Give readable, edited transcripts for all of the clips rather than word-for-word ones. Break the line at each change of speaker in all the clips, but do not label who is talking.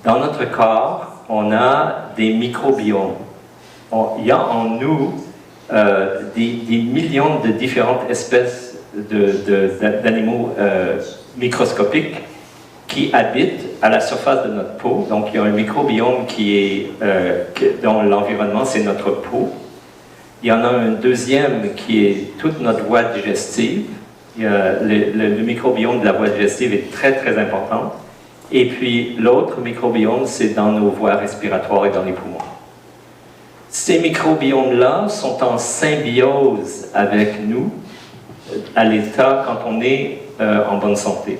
Dans notre corps, on a des microbiomes. Il y a en nous des millions de différentes espèces d'animaux microscopiques qui habitent à la surface de notre peau. Donc, il y a un microbiome dont l'environnement, c'est notre peau. Il y en a un deuxième qui est toute notre voie digestive. Le microbiome de la voie digestive est très, très important. Et puis, l'autre microbiome, c'est dans nos voies respiratoires et dans les poumons. Ces microbiomes-là sont en symbiose avec nous à l'état quand on est en bonne santé.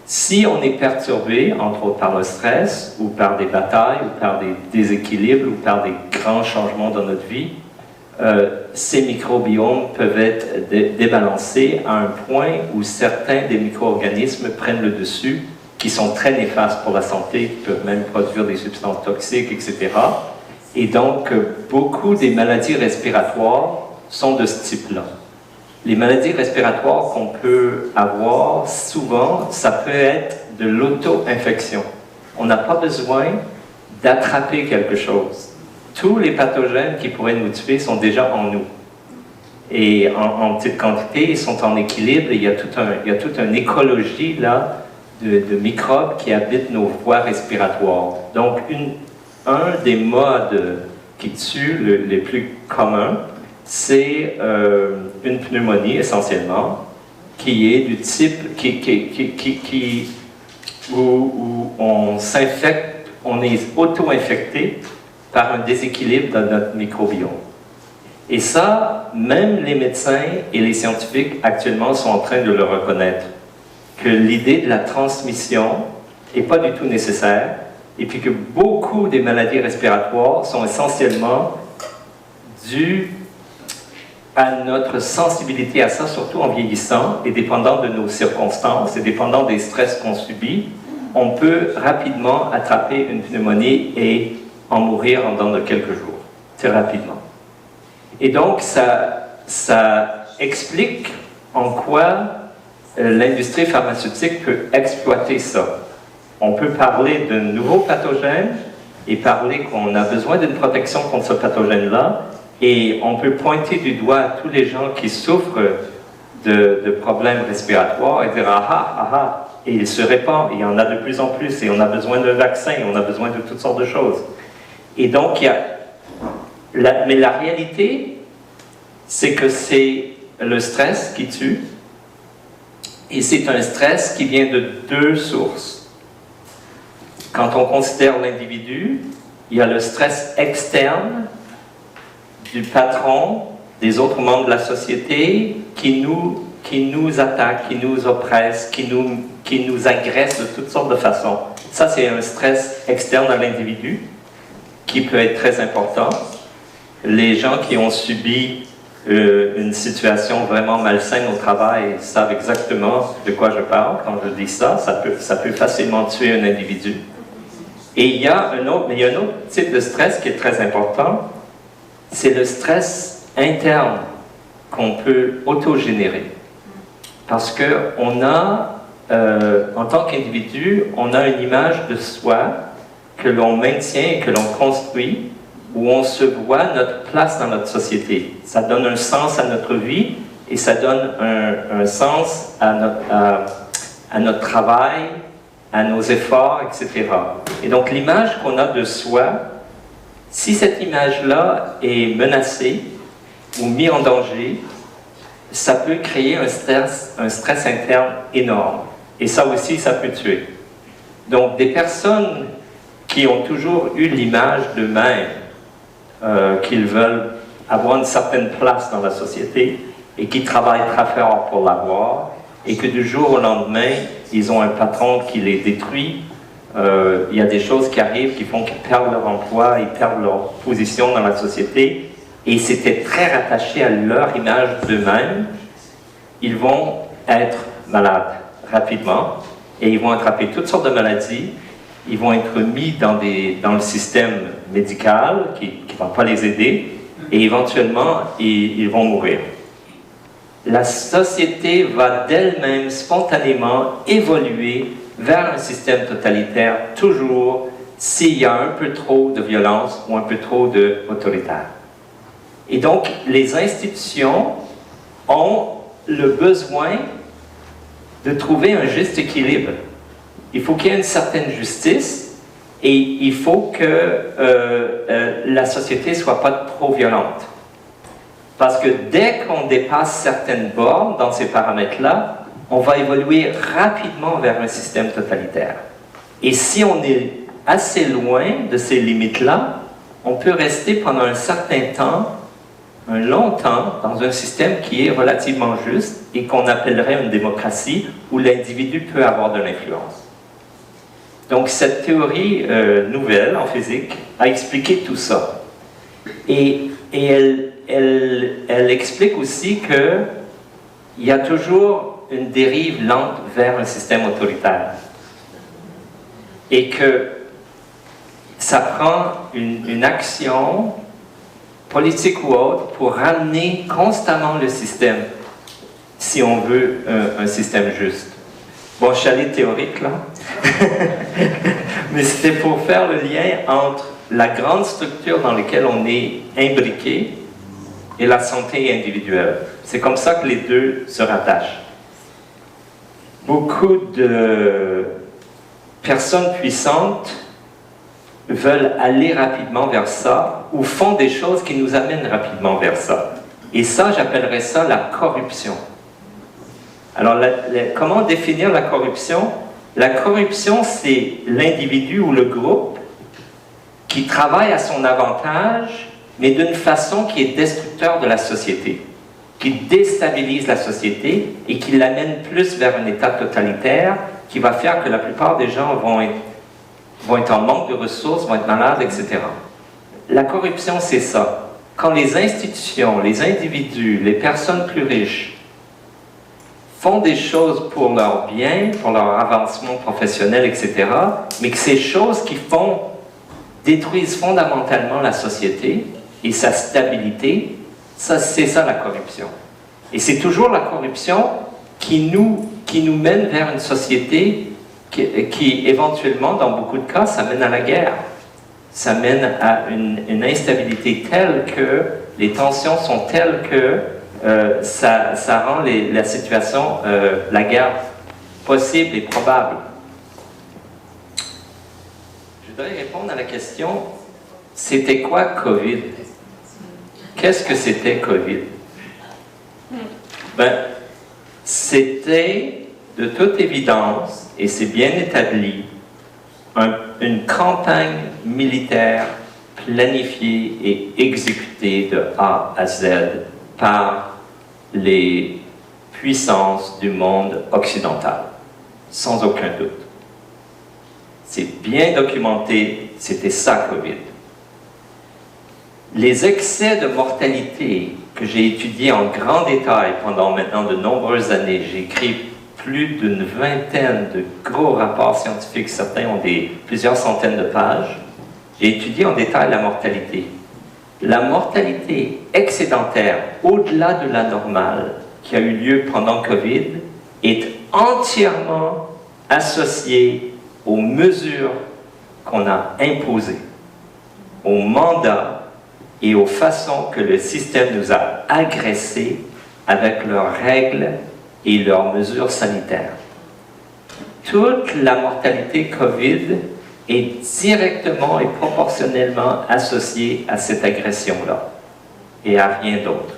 Si on est perturbé, entre autres par le stress, ou par des batailles, ou par des déséquilibres, ou par des grands changements dans notre vie, ces microbiomes peuvent être débalancés à un point où certains des micro-organismes prennent le dessus, qui sont très néfastes pour la santé, qui peuvent même produire des substances toxiques, etc. Et donc, beaucoup des maladies respiratoires sont de ce type-là. Les maladies respiratoires qu'on peut avoir, souvent, ça peut être de l'auto-infection. On n'a pas besoin d'attraper quelque chose. Tous les pathogènes qui pourraient nous tuer sont déjà en nous. Et en petite quantité, ils sont en équilibre. Et il y a toute une écologie là, de microbes qui habitent nos voies respiratoires. Donc, un des modes qui tuent les plus communs, c'est une pneumonie essentiellement, qui est du type où on s'infecte, on est auto-infecté par un déséquilibre dans notre microbiome. Et ça, même les médecins et les scientifiques actuellement sont en train de le reconnaître, que l'idée de la transmission n'est pas du tout nécessaire, et puis que beaucoup des maladies respiratoires sont essentiellement dues à notre sensibilité à ça, surtout en vieillissant, et dépendant de nos circonstances, et dépendant des stress qu'on subit, on peut rapidement attraper une pneumonie et en mourir en dedans de quelques jours, très rapidement. Et donc, ça explique en quoi l'industrie pharmaceutique peut exploiter ça. On peut parler de nouveaux pathogènes et parler qu'on a besoin d'une protection contre ce pathogène-là, et on peut pointer du doigt à tous les gens qui souffrent de problèmes respiratoires et dire « ah, et il se répand, et il y en a de plus en plus, et on a besoin de vaccins, et on a besoin de toutes sortes de choses. » Et donc, mais la réalité, c'est que c'est le stress qui tue, et c'est un stress qui vient de deux sources. Quand on considère l'individu, il y a le stress externe du patron, des autres membres de la société, qui nous attaquent, qui nous oppressent, qui nous agressent de toutes sortes de façons. Ça, c'est un stress externe à l'individu, qui peut être très important. Les gens qui ont subi une situation vraiment malsaine au travail savent exactement de quoi je parle quand je dis ça. Ça peut facilement tuer un individu. Et il y a un autre type de stress qui est très important, c'est le stress interne qu'on peut autogénérer. Parce qu'on a, en tant qu'individu, on a une image de soi que l'on maintient et que l'on construit, où on se voit notre place dans notre société. Ça donne un sens à notre vie et ça donne un sens à notre travail, à nos efforts, etc. Et donc l'image qu'on a de soi, si cette image-là est menacée ou mise en danger, ça peut créer un stress interne énorme. Et ça aussi, ça peut tuer. Donc des personnes qui ont toujours eu l'image d'eux-mêmes, qu'ils veulent avoir une certaine place dans la société et qui travaillent très fort pour l'avoir, et que du jour au lendemain, ils ont un patron qui les détruit. Il y a des choses qui arrivent qui font qu'ils perdent leur emploi, ils perdent leur position dans la société, et c'était très rattaché à leur image d'eux-mêmes. Ils vont être malades rapidement, et ils vont attraper toutes sortes de maladies. Ils vont être mis dans le système médical qui ne va pas les aider, et éventuellement, ils vont mourir. la société va d'elle-même spontanément évoluer vers un système totalitaire, toujours s'il y a un peu trop de violence ou un peu trop d'autoritaire. Et donc, les institutions ont le besoin de trouver un juste équilibre. Il faut qu'il y ait une certaine justice et il faut que la société ne soit pas trop violente. Parce que dès qu'on dépasse certaines bornes dans ces paramètres-là, on va évoluer rapidement vers un système totalitaire. Et si on est assez loin de ces limites-là, on peut rester pendant un certain temps, un long temps, dans un système qui est relativement juste et qu'on appellerait une démocratie où l'individu peut avoir de l'influence. Donc cette théorie nouvelle en physique a expliqué tout ça. Et elle explique aussi qu'il y a toujours une dérive lente vers un système autoritaire. Et que ça prend une action politique ou autre pour ramener constamment le système, si on veut un système juste. Bon, je suis allé théorique là, mais c'était pour faire le lien entre la grande structure dans laquelle on est imbriqué et la santé individuelle. C'est comme ça que les deux se rattachent. Beaucoup de personnes puissantes veulent aller rapidement vers ça ou font des choses qui nous amènent rapidement vers ça. Et ça, j'appellerais ça la corruption. Alors, comment définir la corruption? La corruption, c'est l'individu ou le groupe qui travaille à son avantage, mais d'une façon qui est destructeur de la société, qui déstabilise la société et qui l'amène plus vers un état totalitaire qui va faire que la plupart des gens vont être en manque de ressources, vont être malades, etc. La corruption, c'est ça. Quand les institutions, les individus, les personnes plus riches font des choses pour leur bien, pour leur avancement professionnel, etc., mais que ces choses qui font détruisent fondamentalement la société et sa stabilité, c'est ça la corruption. Et c'est toujours la corruption qui nous mène vers une société qui éventuellement, dans beaucoup de cas, ça mène à la guerre. Ça mène à une instabilité telle que les tensions sont telles que ça rend la situation, la guerre, possible et probable. Je voudrais répondre à la question, c'était quoi COVID? Qu'est-ce que c'était COVID? Ben, c'était de toute évidence, et c'est bien établi, une campagne militaire planifiée et exécutée de A à Z par les puissances du monde occidental, sans aucun doute. C'est bien documenté, c'était ça COVID. Les excès de mortalité que j'ai étudiés en grand détail pendant maintenant de nombreuses années, j'ai écrit plus d'une vingtaine de gros rapports scientifiques, certains ont plusieurs centaines de pages. J'ai étudié en détail la mortalité. La mortalité excédentaire, au-delà de la normale, qui a eu lieu pendant COVID, est entièrement associée aux mesures qu'on a imposées, au mandat et aux façons que le système nous a agressés avec leurs règles et leurs mesures sanitaires. Toute la mortalité COVID est directement et proportionnellement associée à cette agression-là et à rien d'autre.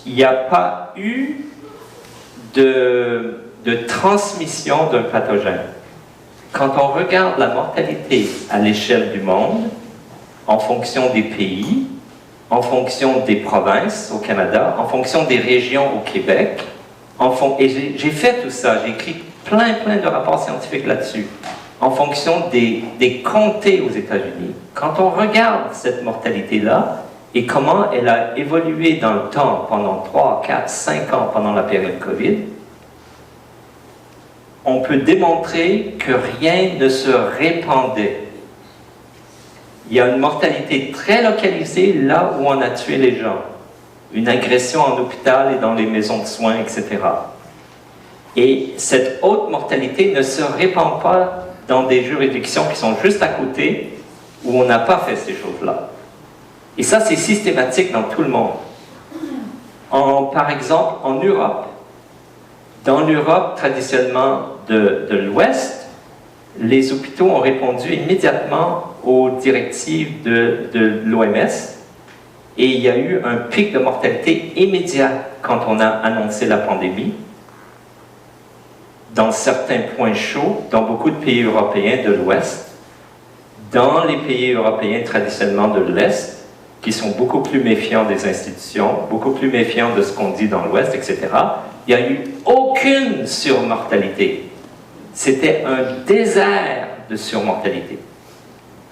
Il n'y a pas eu de transmission d'un pathogène. Quand on regarde la mortalité à l'échelle du monde, en fonction des pays, en fonction des provinces au Canada, en fonction des régions au Québec, et j'ai fait tout ça, j'ai écrit plein de rapports scientifiques là-dessus, en fonction des comtés aux États-Unis. Quand on regarde cette mortalité-là, et comment elle a évolué dans le temps, pendant 3, 4, 5 ans pendant la période COVID, on peut démontrer que rien ne se répandait. Il y a une mortalité très localisée là où on a tué les gens. une agression en hôpital et dans les maisons de soins, etc. Et cette haute mortalité ne se répand pas dans des juridictions qui sont juste à côté, où on n'a pas fait ces choses-là. Et ça, c'est systématique dans tout le monde. Par exemple, en Europe, dans l'Europe traditionnellement de l'Ouest, les hôpitaux ont répondu immédiatement aux directives de l'OMS et il y a eu un pic de mortalité immédiat quand on a annoncé la pandémie. Dans certains points chauds, dans beaucoup de pays européens de l'Ouest, dans les pays européens traditionnellement de l'Est, qui sont beaucoup plus méfiants des institutions, beaucoup plus méfiants de ce qu'on dit dans l'Ouest, etc., il n'y a eu aucune surmortalité. C'était un désert de surmortalité.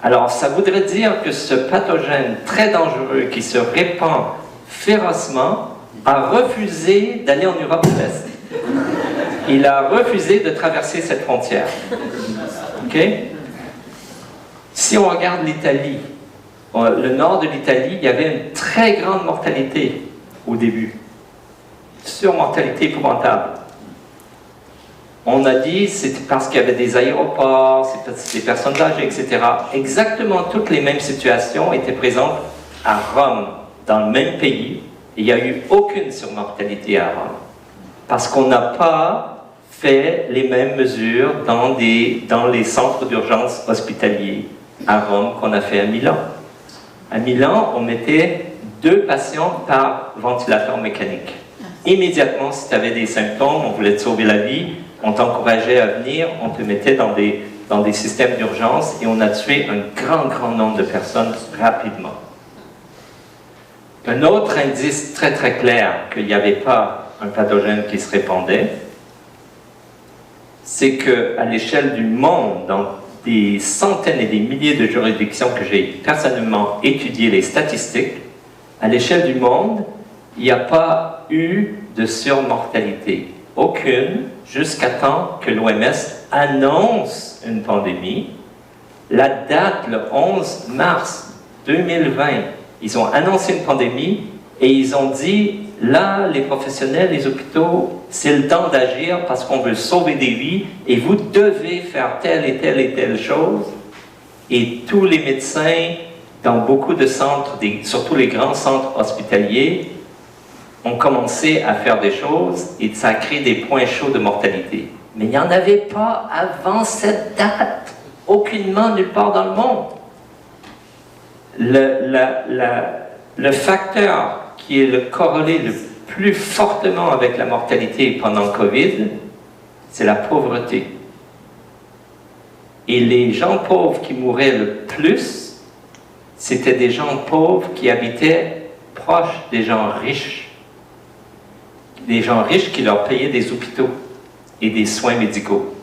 Alors, ça voudrait dire que ce pathogène très dangereux qui se répand férocement a refusé d'aller en Europe de l'Est. Il a refusé de traverser cette frontière. OK? Si on regarde l'Italie, le nord de l'Italie, il y avait une très grande mortalité au début. Surmortalité épouvantable. On a dit que c'était parce qu'il y avait des aéroports, c'était des personnes âgées, etc. Exactement toutes les mêmes situations étaient présentes à Rome, dans le même pays. Et il n'y a eu aucune surmortalité à Rome. Parce qu'on n'a pas fait les mêmes mesures dans les centres d'urgence hospitaliers à Rome qu'on a fait à Milan. À Milan, on mettait 2 patients par ventilateur mécanique. Immédiatement, si tu avais des symptômes, on voulait te sauver la vie, on t'encourageait à venir, on te mettait dans des systèmes d'urgence et on a tué un grand nombre de personnes rapidement. Un autre indice très très clair qu'il n'y avait pas un pathogène qui se répandait, c'est qu'à l'échelle du monde, dans des centaines et des milliers de juridictions que j'ai personnellement étudié les statistiques, à l'échelle du monde, il n'y a pas eu de surmortalité. Aucune, jusqu'à temps que l'OMS annonce une pandémie. La date, le 11 mars 2020, ils ont annoncé une pandémie et ils ont dit, là, les professionnels, les hôpitaux, c'est le temps d'agir parce qu'on veut sauver des vies et vous devez faire telle et telle et telle chose. Et tous les médecins, dans beaucoup de centres, surtout les grands centres hospitaliers, ont commencé à faire des choses et ça a créé des points chauds de mortalité. Mais il n'y en avait pas avant cette date, aucunement nulle part dans le monde. Le facteur qui est le corrélé le plus fortement avec la mortalité pendant le COVID, c'est la pauvreté. Et les gens pauvres qui mouraient le plus, c'était des gens pauvres qui habitaient proches des gens riches. Des gens riches qui leur payaient des hôpitaux et des soins médicaux.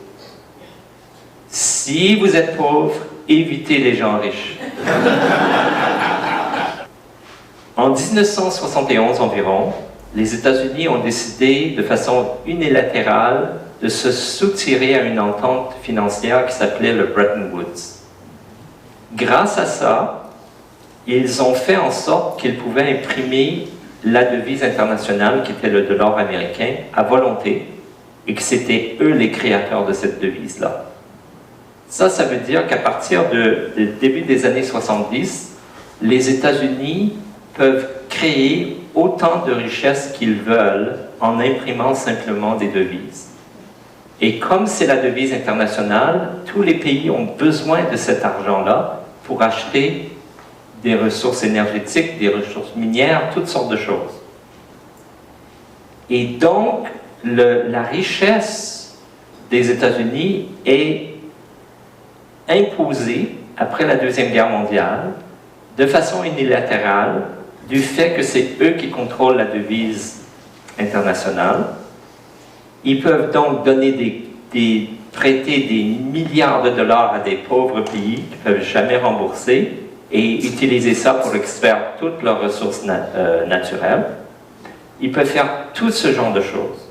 Si vous êtes pauvre, évitez les gens riches. En 1971 environ, les États-Unis ont décidé de façon unilatérale de se soutirer à une entente financière qui s'appelait le Bretton Woods. Grâce à ça, ils ont fait en sorte qu'ils pouvaient imprimer la devise internationale qui était le dollar américain à volonté et que c'était eux les créateurs de cette devise-là. Ça veut dire qu'à partir du début des années 70, les États-Unis peuvent créer autant de richesses qu'ils veulent en imprimant simplement des devises. Et comme c'est la devise internationale, tous les pays ont besoin de cet argent-là pour acheter des ressources énergétiques, des ressources minières, toutes sortes de choses. Et donc, la richesse des États-Unis est imposée, après la Deuxième Guerre mondiale, de façon unilatérale, du fait que c'est eux qui contrôlent la devise internationale. Ils peuvent donc prêter des milliards de dollars à des pauvres pays qui ne peuvent jamais rembourser et utiliser ça pour extraire toutes leurs ressources naturelles. Ils peuvent faire tout ce genre de choses.